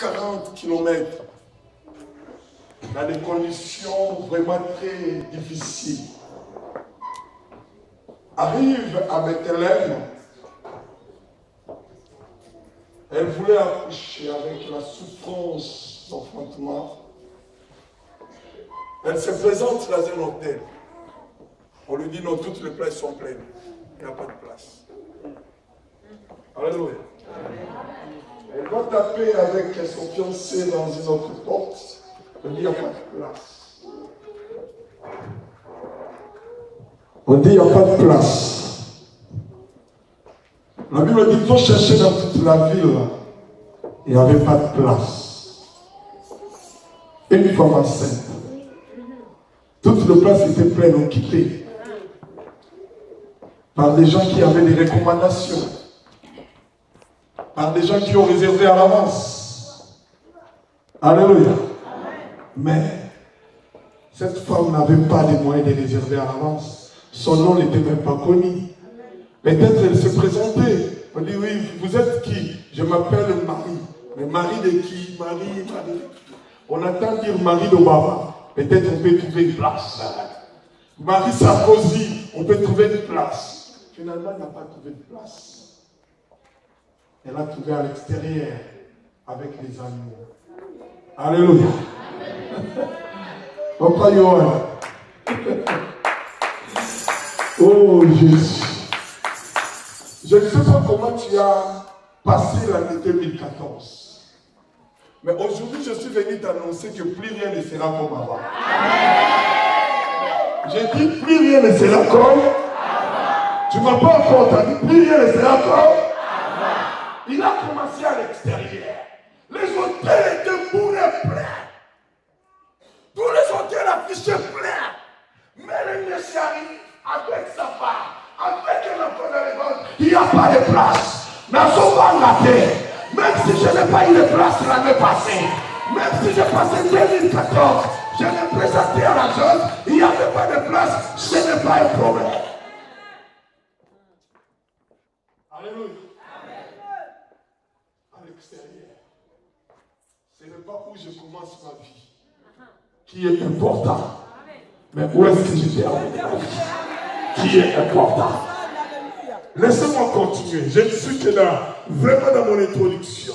40 kilomètres dans des conditions vraiment très difficiles. Arrive à Bethléem. Elle voulait accoucher avec la souffrance d'enfantement. Elle se présente dans un hôtel. On lui dit non, toutes les places sont pleines. Il n'y a pas de place. Alléluia. Elle va taper avec son fiancé dans une autre porte. On dit il n'y a pas de place. On dit il n'y a pas de place. La Bible dit qu'il faut chercher dans toute la ville. Il n'y avait pas de place. Une femme enceinte. Toutes les places étaient pleines, occupées. Par des gens qui avaient des recommandations. Par des gens qui ont réservé à l'avance. Alléluia. Mais cette femme n'avait pas les moyens de réserver à l'avance. Son nom n'était même pas connu. Peut-être elle se présentait. On dit oui, vous êtes qui? Je m'appelle Marie. Mais Marie de qui? Marie. On attend dire Marie de Baba. Peut-être on peut trouver une place. Marie Sarkozy, on peut trouver une place. Finalement, elle n'a pas trouvé de place. Elle a trouvé à l'extérieur avec les animaux. Alléluia. Papa Yohan. Oh Jésus. Je ne sais pas comment tu as passé l'année 2014. Mais aujourd'hui, je suis venu t'annoncer que plus rien ne sera comme avant. J'ai dit plus rien ne sera comme avant. Tu ne m'as pas encore entendu, plus rien ne sera comme avant. Il a commencé à l'extérieur. Les hôtels étaient bourrés pleins. Tous les hôtels affichaient pleins. Mais le Messie arrive avec sa femme, avec un enfant dans les ventres. Il n'y a pas de place. Dans son banc la terre. Même si je n'ai pas eu de place l'année passée, même si j'ai passé 2014, je l'ai présenté à la zone, il n'y avait pas de place, ce n'est pas un problème. Alléluia. À l'extérieur, ce n'est pas où je commence ma vie qui est important, mais où est-ce que je termine ma vie qui est important. Laissez-moi continuer. Je ne suis que là, vraiment dans mon introduction.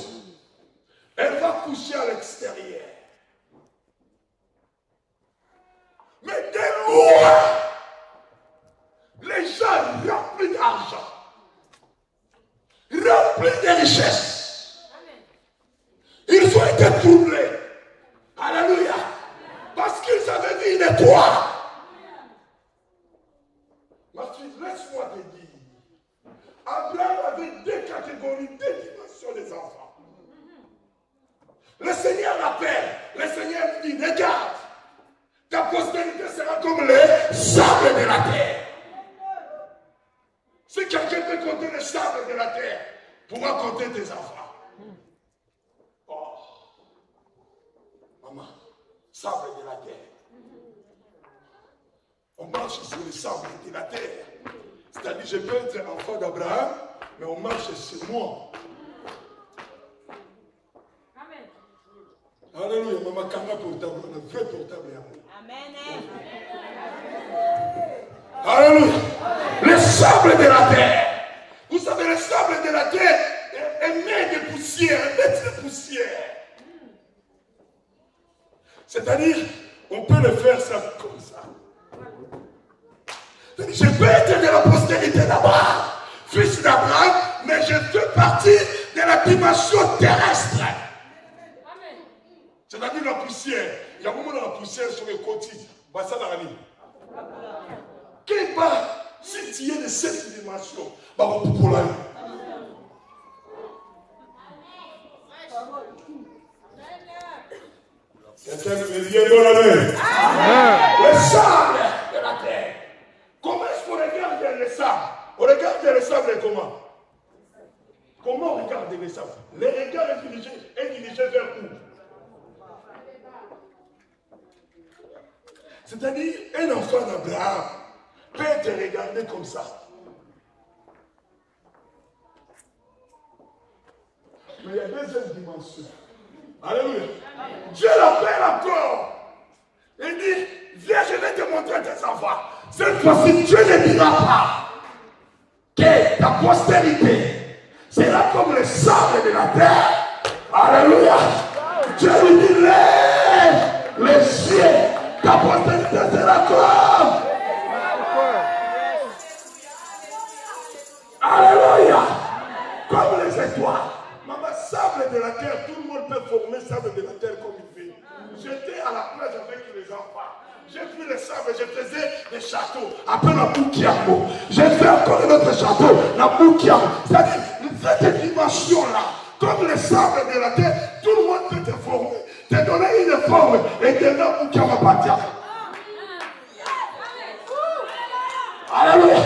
Elle va coucher à l'extérieur. Mais de loin, les gens remplis d'argent, remplis de richesses, ils ont été troublés. Alléluia. Parce qu'ils avaient vu une étoile. Ma fille, laisse-moi te dire. Abraham avait deux catégories, deux dimensions des enfants. Le Seigneur l'appelle. Le Seigneur lui dit, regarde, ta postérité sera comme les sables de la terre. Si quelqu'un peut compter les sables de la terre, pourra compter tes enfants. Oh, maman, sable de la terre. On marche sur les sables de la terre. C'est-à-dire, je peux être enfant d'Abraham, mais on marche sur moi. Amen. Alléluia, maman, caméra portable, on a un vrai portable. Amen. Alléluia. Le sable de la terre. Vous savez, le sable de la terre émet des poussières, émet des poussières. C'est-à-dire, on peut le faire ça comme ça. Je peux être de la postérité d'Abraham, fils d'Abraham, mais je fais partie de la dimension terrestre. C'est-à-dire la poussière. Il y a un moment dans la poussière sur les côtés. Ça dans la ligne. Si tu es de cette dimension, on peut pour la vie. Quelqu'un me dit dans la main. Le sable de la terre. Comment est-ce qu'on regarde le sable? On regarde le sable comment? Comment on regarde le sable? Le regard est dirigé vers où? C'est-à-dire, un enfant d'Abraham peut te regarder comme ça. Mais il y a deuxième dimension. Alléluia. Dieu l'appelle encore. Il dit, viens, je vais te montrer tes enfants. Cette fois-ci, Dieu ne dira pas que ta postérité sera comme le sable de la terre. Alléluia. Dieu lui dit, lève les cieux. Ta postérité sera comme. Alléluia. Comme les étoiles. Maman, sable de la terre, tout le monde peut former sable de la terre comme il veut. J'étais à la plage avec les enfants. J'ai pris le sable, je faisais des châteaux. Après la Moukiamo. J'ai fait encore un autre château, la Moukiamo. C'est-à-dire, cette dimension-là, comme le sable de la terre, tout le monde peut te former. Te donner une forme et te donner Moukiamo à partir. Alléluia.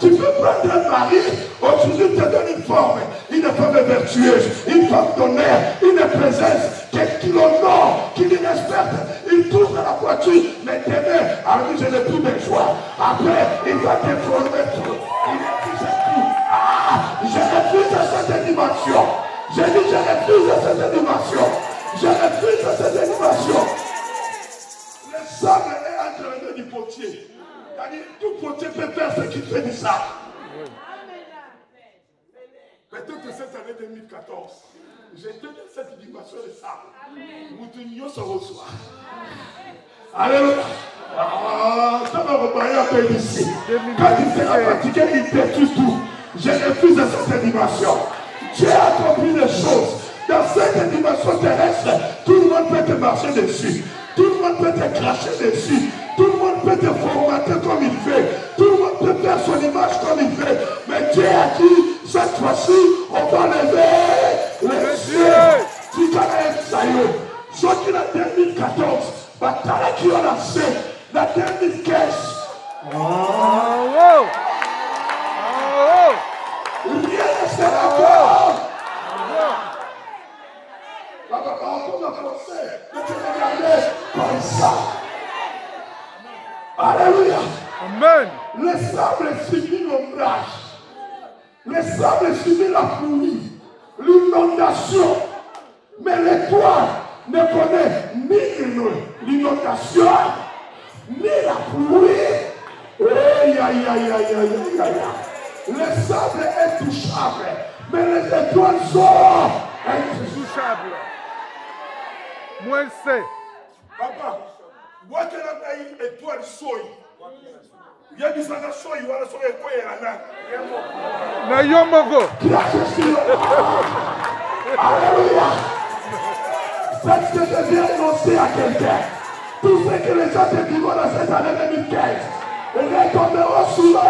Tu peux prendre un mari, aujourd'hui te donne une forme, une femme vertueuse, une femme d'honneur, une présence, qui l'honore, qui l'inespère. Il t'ouvre la voiture, mais demain, alors je n'ai plus besoin. Après, il va te former tout. Il refuse tout. Ah, je refuse cette dimension. J'ai dit, je refuse cette dimension. Je refuse cette dimension. Le sable est entre les mains du potier. C'est-à-dire, tout potier peut faire ce qu'il fait du sable. Peut-être que cette année 2014, j'étais dans cette dimension de sable. Moutinho se reçoit. Alléluia. Ça va reparler un peu ici. Quand il sera fatigué, il détruit tout. Je refuse cette dimension. Dieu a accompli les choses. Dans cette dimension terrestre, tout le monde peut te marcher dessus. Tout le monde peut te cracher dessus. Tout le monde peut te formater comme il veut. Tout le monde peut faire son image comme il veut. Mais Dieu a dit, cette fois-ci, on va lever les cieux. Tu connais ça, ce qui la 2014, bataille qui a lancé, la 2015. Rien ne sera encore. On va commencer de te regarder comme ça. Alléluia. Amen. Le sable subit l'ombrage. Le sable subit la pluie, l'inondation. Mais l'étoile ne connaît ni l'inondation, ni la pluie. Aïe, aïe, aïe, aïe, aïe, aïe. Le sable est touchable, mais les étoiles sont intouchables. Moi, c'est. Papa, moi, tu as une étoile soy. Il y a des soy, il y a des soy, Na yomogo. Alléluia. Faites ce que je viens annoncer à quelqu'un. Tout ce que les gens te diront dans cette année 2015, retomberont sur eux.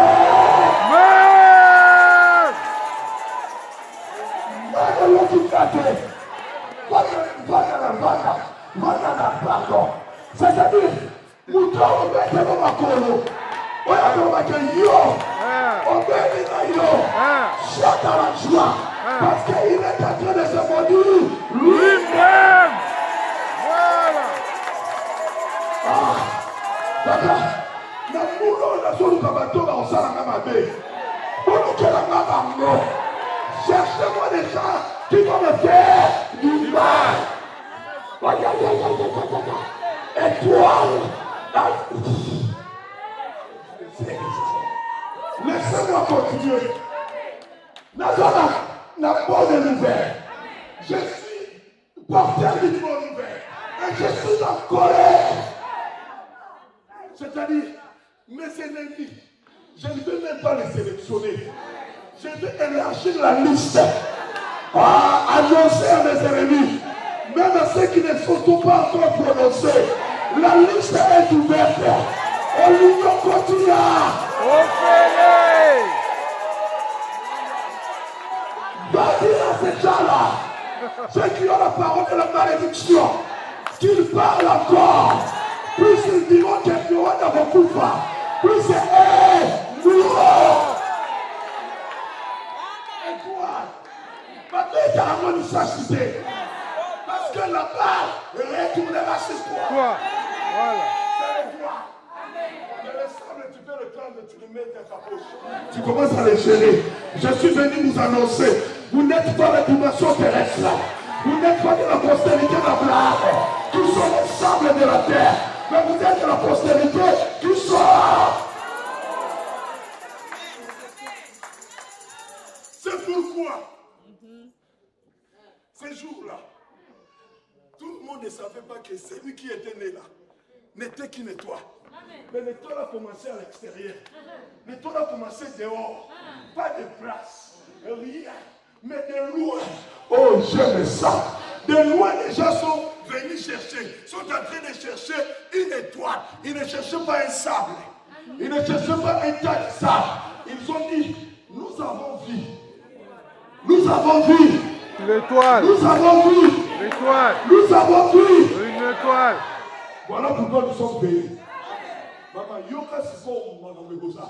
C'est-à-dire, nous devons mettre dans ma colo. On a dit yo, on bénit yo, chante à la joie, parce qu'il est en train de se maudire lui-même. Voilà. Papa, na mulo na solo kabato ba osala ngamabe. Pour que la maman, cherchez-moi des gens qui vont me faire du mal. Étoile. Laissez-moi continuer. N'a pas de l'hiver. Je suis porteur du bon hiver. Et je suis en colère. C'est-à-dire, mes ennemis, je ne veux même pas les sélectionner. Je vais élargir la liste. Annoncer à mes ennemis, même à ceux qui ne sont pas encore prononcés, la liste est ouverte. On l'union continue. Va dire à ces gens-là, ceux qui ont la parole de la malédiction, qu'ils parlent encore. Plus ils diront que tu as beaucoup de fois, plus c'est nous. Et toi, maintenant, tu as la manifestation. Parce que la balle retournera sur toi. Voilà. C'est le droit. Mais le sable, tu peux le prendre, tu le mets dans ta poche. Tu commences à le gérer. Je suis venu vous annoncer. Vous n'êtes pas la dimension terrestre. Vous n'êtes pas de la postérité d'Abraham, qui sont les sables de la terre. Mais vous êtes de la postérité qui sort. C'est pourquoi, ces jours-là, tout le monde ne savait pas que celui qui était né là n'était qu'une étoile. Mais l'étoile a commencé à l'extérieur. L'étoile a commencé dehors. Pas de place, rien. Mais de loin, oh j'aime ça. De loin, les gens sont venus chercher, sont en train de chercher une étoile. Ils ne cherchaient pas un sable. Ils ne cherchaient pas un tas de sable. Ils ont dit, nous avons vu. Nous avons vu. L'étoile. Nous avons vu. L'étoile. Nous avons vu. Une étoile. Voilà pourquoi nous sommes bénis. Maman, Yoka Siko Manamegosa.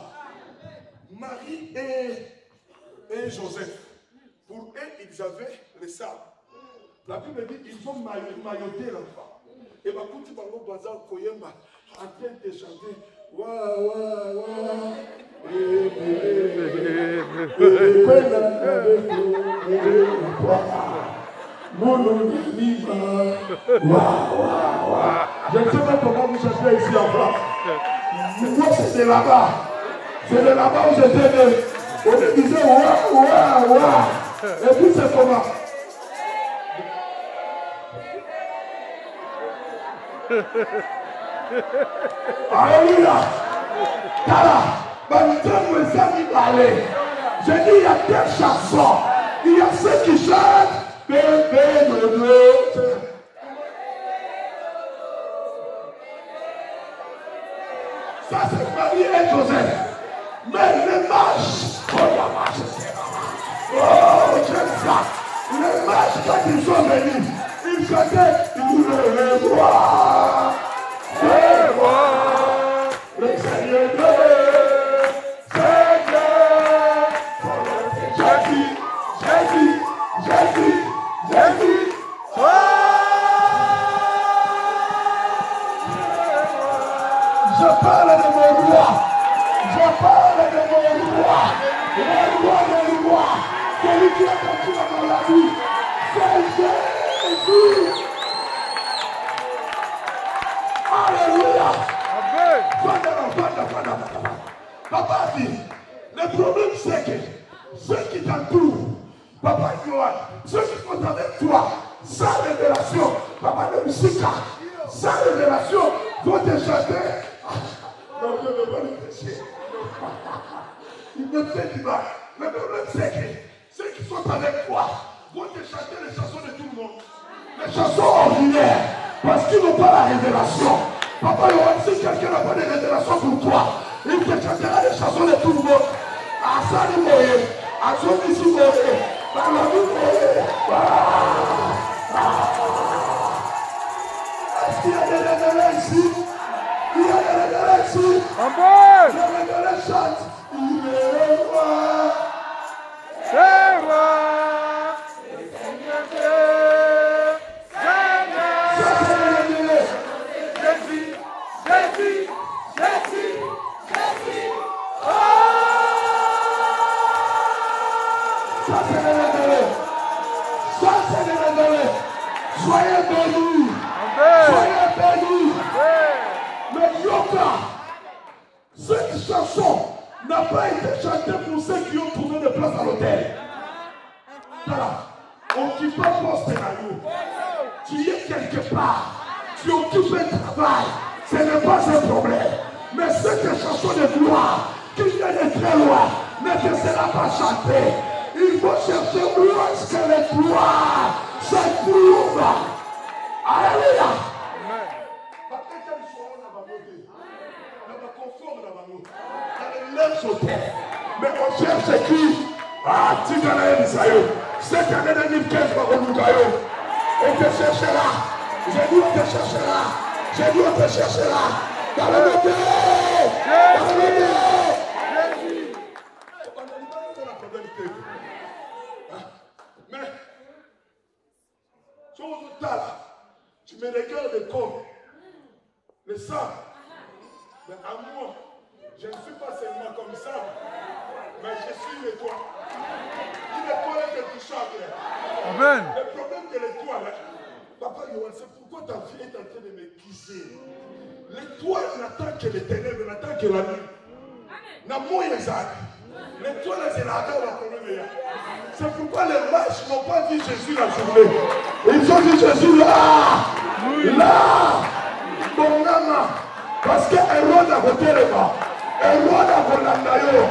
Marie et Joseph, pour eux, ils avaient le sable. La Bible dit qu'ils ont mailloté l'enfant. Et ma coutume Bango Bazar Koyemba en train de chanter. Wa wa wa. Je ne sais pas comment vous chantez ici en France. Moi, c'est de là-bas. C'est de là-bas où j'étais né. On me disait ouah. Et puis c'est comment? Alléluia. Tala, je dis il y a deux chansons. Il y a ceux qui chantent bébé de. Ça c'est Marie et Joseph. Mais les mages, oh j'aime ça. Les mages quand ils sont venus, ils chantaient le roi. Le roi. Le Seigneur Dieu, Seigneur, Jésus. Je parle de mon roi, le roi, celui qui a conçu dans la vie, c'est Jésus. Alléluia. Papa dit, le problème c'est que ceux qui t'entourent, Papa Yohan, ceux qui sont avec toi, sans révélation, Papa de Moussika, sans révélation, vont te chanter. Non, je ne veux pas le pécher. Il me fait du mal. Le problème c'est que ceux qui sont avec toi vont te chanter les chansons de tout le monde. Les chansons ordinaires, parce qu'ils n'ont pas la révélation. Papa Yohan, si quelqu'un n'a pas de révélation pour toi, il te chantera les chansons de tout le monde. Asani Moye, Asomisi Moye, Balabi Moye. Est-ce qu'il y a des révélés ici? Il y a des révélés ici. Amen. Les révélés chantent. Il est le roi. C'est roi. Seigneur Dieu. Seigneur. Ça c'est les révélés. Jésus. Oh! Ça c'est les révélés. Ça c'est les révélés. Soyez bénis. Amen. Soyez bénis. Amen. Mais Yoka, cette chanson n'a pas été chantée pour ceux qui ont trouvé de place à l'hôtel. Voilà. On ne dit pas poste à nous. Tu es quelque part. Tu occupes un travail. Ce n'est pas un problème. Mais cette chanson de gloire qui vient de très loin ne te sera pas chantée. Il faut chercher où est-ce que les gloires se trouvent. Alléluia. Mais on cherche qui? Ah, tu connais Israël. Cette année 2015, on te cherchera. J'ai dit on te cherchera. J'ai dit on te cherchera. Dans le monde. Dans le monde. Mais, tu me regardes comme le sang. Mais à moi, je ne suis pas seulement comme ça. Mais je suis l'étoile. Une étoile que tu chantes. Amen. Le problème de l'étoile, papa Yohan, c'est pourquoi ta fille est en train de me guiser. L'étoile n'attend que les ténèbres, n'attend que la nuit. L'étoile, c'est la problème. C'est pourquoi les vaches n'ont pas dit Jésus la journée. Ils ont dit Jésus là. Là. Mon âme. Parce que Hérode a voté le bas. Hérode a voté le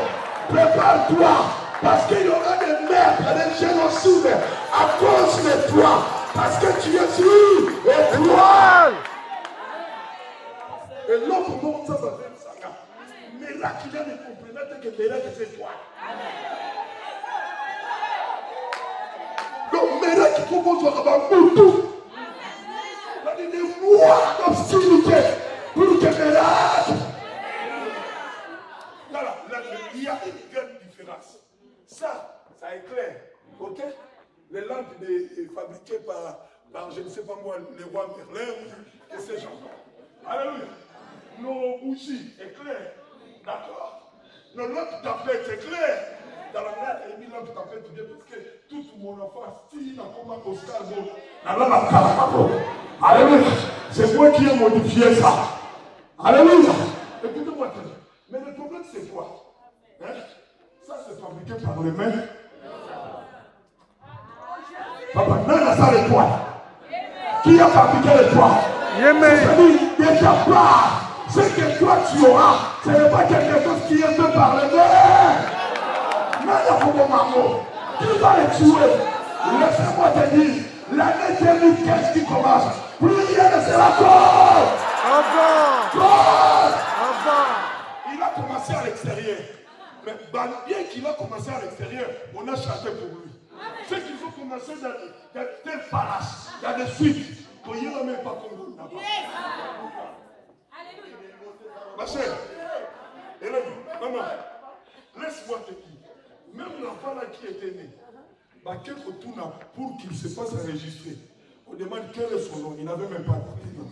prépare-toi. Parce qu'il y aura des meurtres, des génocides à cause de toi. Parce que tu es sur l'étoile. Et l'autre monde, ça va faire ça. Mais là, tu viens de comprendre que miracle, c'est toi. Donc, miracle, il faut qu'on soit avant tout. Il y a des mois d'obscurité pour que miracle. Voilà, il y a une grande différence. Ça éclaire. Ok? Les lampes fabriquées par, je ne sais pas moi, les rois Merlin et ces gens. Alléluia. Nos bougies éclairent. D'accord? Nos lampes tapées éclairent. Dans la mer, il y a mis lampes tapées tout bien parce que toute mon enfance, si n'a pas Oscar Bon, alléluia. C'est moi qui ai modifié ça. Alléluia. Écoutez-moi très bien. Mais le problème, c'est quoi? Hein? Ça, c'est fabriqué par les mains. Papa, non, ça l'étoile. Qui a fabriqué l'étoile? C'est-à-dire, déjà pas. Ce que toi tu auras, ce n'est pas quelque chose qui est fait par les mains. Non, il faut mon maman. Qui va les tuer? Laissez-moi te dire, l'année 2015 qui commence, plus rien ne sera fort. Il a commencé à l'extérieur. Mais bien qu'il a commencé à l'extérieur, on a chanté pour lui. Ceux qui ont commencé dans tel palace, dans des suites, pour y aller même pas Congo. Ma chère, maman, laisse-moi te dire, même l'enfant là qui était né, quel retour pour qu'il se fasse enregistrer, on demande quel est son nom, il n'avait même pas de nom.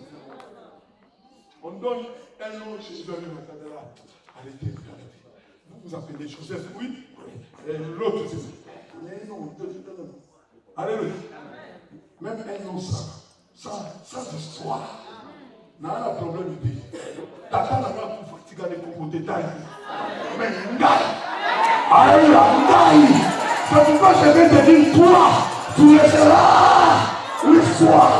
On donne un nom chez Jésus, arrêtez. Vous appelez Joseph, oui, et l'autre c'est ça. Alléluia. Même un nom sans histoire. N'a pas de problème de dire. Tata n'a pas pour fatiguer les communautés taille. Mais Ngaï. Alléluia, Ngaï. C'est pourquoi je vais te dire, toi, tu laisseras l'histoire.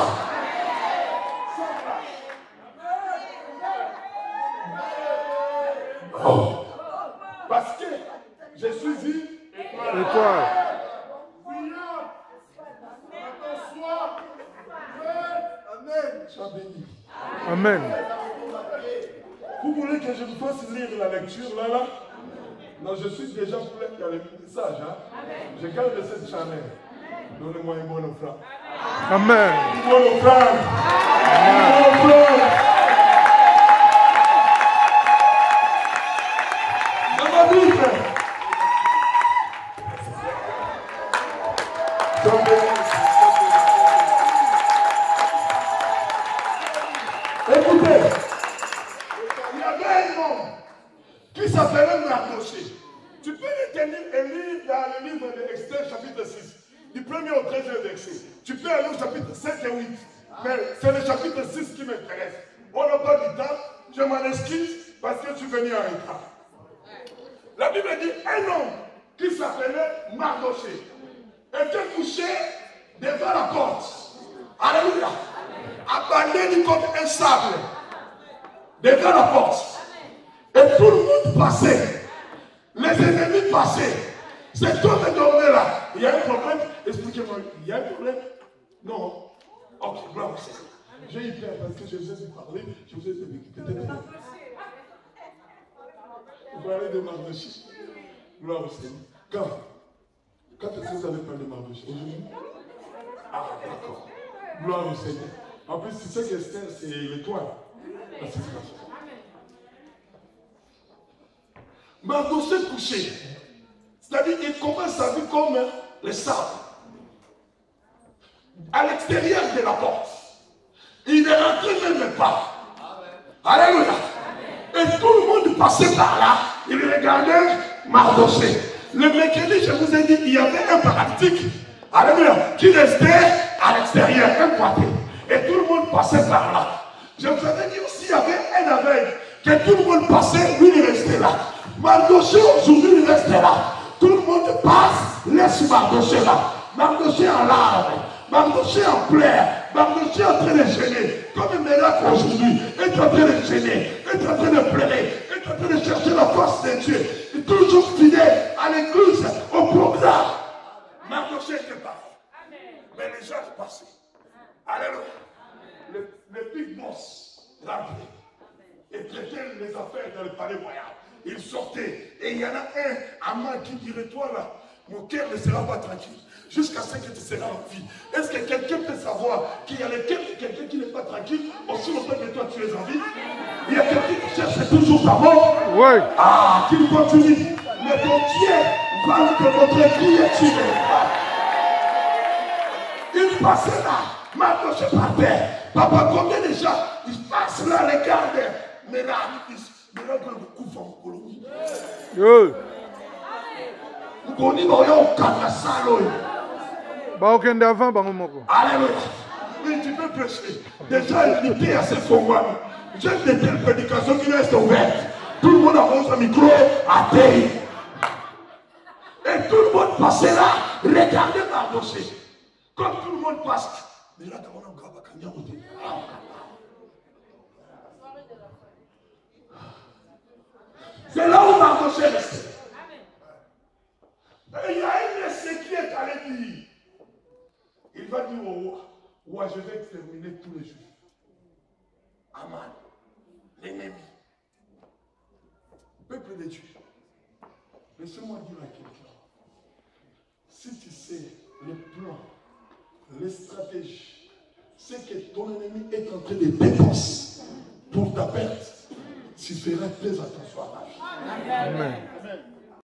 Oh. Parce que je suis vu Étoile. Amen. Sois béni. Amen. Vous voulez que je vous fasse lire la lecture là? Non, je suis déjà plein dans les messages. Hein? Je garde cette chanel. Donnez-moi une bonne offrande. Amen. Une bonne offrande. Une bonne offrande. Dans ma Bible. Écoutez, il y avait un homme qui s'appelait Mardoché. Tu peux le lire dans le livre de Esther, chapitre 6, du 1er au 13e verset. Tu peux aller au chapitre 7 et 8. Mais c'est le chapitre 6 qui m'intéresse. On n'a pas du temps, je m'en excuse parce que tu venais en retard. La Bible dit un homme qui s'appelait Mardoché était couché devant la porte. Alléluia. Abandonné comme un sable devant la porte. Et tout le monde passait. Les ennemis passaient. Cet homme est dormait là. Il y a un problème. Expliquez-moi. Il y a un problème. Non. Ok, bravo. J'ai eu peur parce que je vous ai parlé. Je vous ai dit peut-être. Vous parlez de Mardoché. Gloire au Seigneur. Quand est-ce que vous avez parlé de Mardoché? Aujourd'hui? Ah, d'accord. Gloire au Seigneur. En plus, tu sais qu'Esther, c'est l'étoile. La situation. Mardoché couché. C'est-à-dire qu'il commence sa vie comme le sable. À l'extérieur de la porte. Il ne rentrait même pas. Alléluia. Et tout le monde passait par là. Il regardait Mardoché. Le mercredi, je vous ai dit, il y avait un paralytique, alléluia, qui restait à l'extérieur, un pointé. Et tout le monde passait par là. Je vous avais dit aussi, il y avait un aveugle, que tout le monde passait, lui il restait là. Mardoché aujourd'hui, il restait là. Tout le monde passe, laisse Mardoché là. Mardoché en larmes, Mardoché en pleurs, Mardoché en train de gêner. Comme un miracle aujourd'hui, est en train de gêner, est en train de pleurer, est en train de chercher la face de Dieu. Et toujours fidèle à l'église, au programme. Mardoché était parti. Mais les gens passaient. Alléluia. Le big boss rentrait et traitait les affaires dans le palais royal. Il sortait et il y en a un Aman qui dirait, toi là, mon cœur ne sera pas tranquille jusqu'à ce que tu seras en vie. Est-ce que quelqu'un peut savoir qu'il y a quelqu'un qui n'est pas tranquille aussi longtemps que toi tu es en vie? Il y a quelqu'un qui cherche toujours ta mort. Oui. Ah, qui continue. Mais ton Dieu va te montrer qui est tu. Il passait là, Mardoché par terre. Papa, combien de gens ils passent là, regardent. Mais là, ils regardent beaucoup de Colombie. Oui. Nous connaissons quatre salles. Bah, aucun d'avant, bah, mon Alléluia. Mais tu peux prêcher. Déjà, l'idée à ce format. J'ai des telles prédications qui restent ouvertes. Tout le monde avance un micro à terre. Et tout le monde passait là, regardez Mardoché. Comme tout le monde passe. Mais là, on a un gars qui a côté. C'est là où Mardoché reste. Et il y a un essai qui est allé dire. Il va dire au roi, ouais, je vais exterminer tous les juifs. Aman, l'ennemi, peuple de Dieu. Laissez-moi dire à quelqu'un, si tu sais le plan, les stratégies, ce que ton ennemi est en train de dépenser pour ta perte, tu feras très attention à ta vie. Amen.